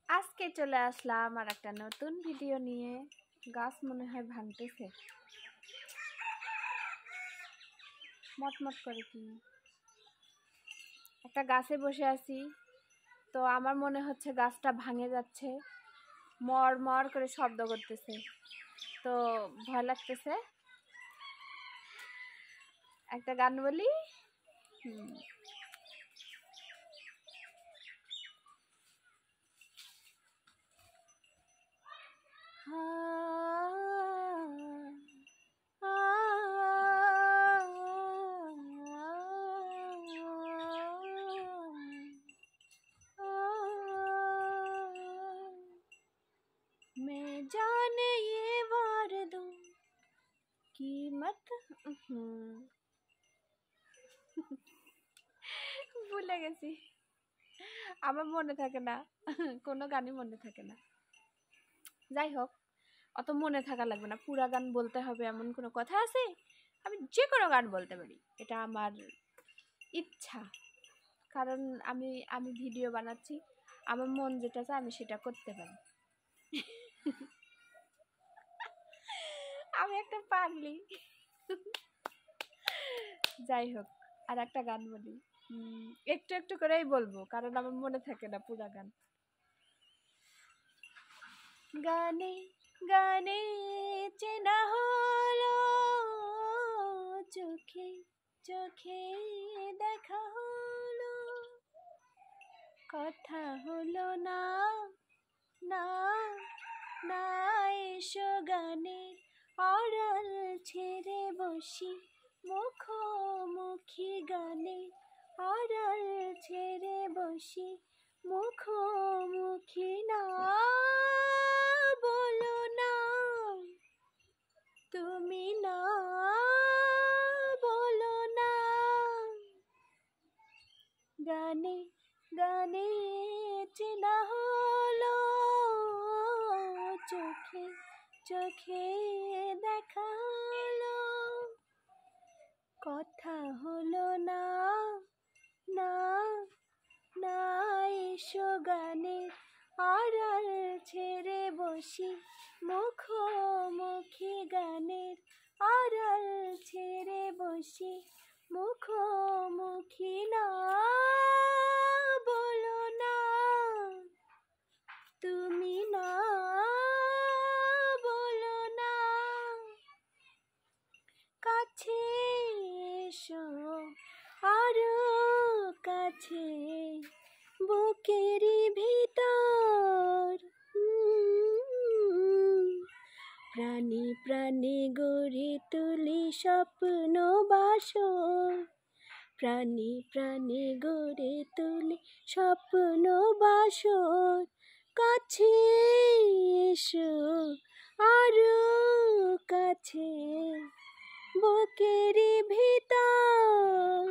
আজকে চলে আসলাম আর একটা নতুন ভিডিও নিয়ে। গাছ মনে হয় ভাঙতেছে, মটমট করে কি একটা গাছে বসে আছি, তো আমার মনে হচ্ছে গাছটা ভাঙে যাচ্ছে, মর মর করে শব্দ করতেছে, তো ভয় লাগতেছে। একটা গান বলি। मैं जाने ये वार दूं कीमत। ভুলে গেছি, আমার মনে থাকে না, কোনো গানই মনে থাকে না। যাই হোক, অত মনে থাকা লাগবে না, পুরা গান বলতে হবে এমন কোনো কথা আছে? আমি যে কোনো গান বলতে পারি, এটা আমার ইচ্ছা। কারণ আমি আমি ভিডিও বানাচ্ছি, আমার মন যেটা চায় আমি সেটা করতে পারি। আমি একটা পাগলি। যাই হোক, আর একটা গান বলি, একটু একটু করেই বলবো কারণ আমার মনে থাকে না পুরা গান। গানে গানে চেনা হলো, চোখে চোখে দেখা হলো, কথা হলো না না না, এসো গানের আড়াল ছেড়ে বসি, মুখোমুখি গানে আড়াল ছেড়ে বসি, মুখোমুখি না বলো না, তুমি না বলো না। গানে গানে চেনা হলো, চোখে চোখে দেখা হলো, কথা হলো না না না, এসো গানের আড়াল ছেড়ে বসি, মুখোমুখি গানের আড়াল ছেড়ে বসি, মুখোমুখি না বলো না, তুমি না বলো না। কাছে এসো আরো কাছে, বুকেরই ভিতর প্রাণী প্রাণী গড়ে তুলি স্বপ্ন বাসর, প্রাণী প্রাণী গড়ে তুলি স্বপ্ন বাসর, কাছে এসো আরো কাছে, বুকেরই ভিতর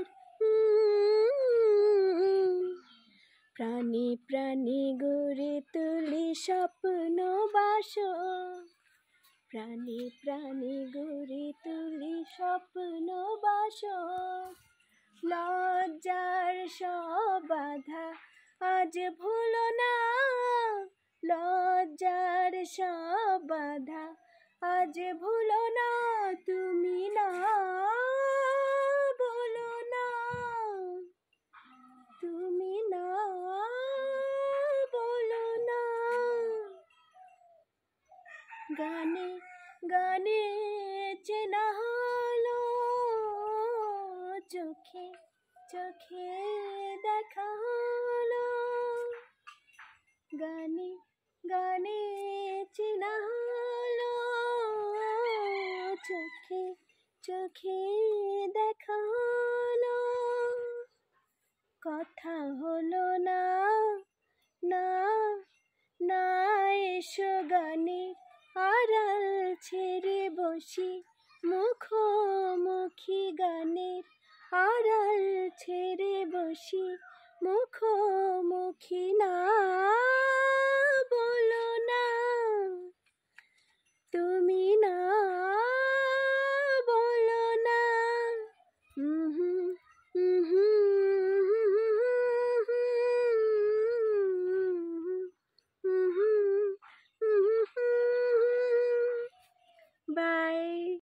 প্রাণী প্রাণী গড়ে তুলি স্বপ্ন বাসর, প্রাণী প্রাণী গড়ে তুলি স্বপ্ন বাসর, লজ্জার সব বাধা আজ ভুলো না, লজ্জার সব বাধা আজ ভুলো না, তুমি না বলো না, তুমি না বলো না। গানে গানে চেনা হলো, চোখে চোখে দেখা হলো, গানে গানে চেনা হলো, চোখে চোখে দেখা হলো, কথা হলো না না না, এসো গানে আড়াল ছেড়ে বসি,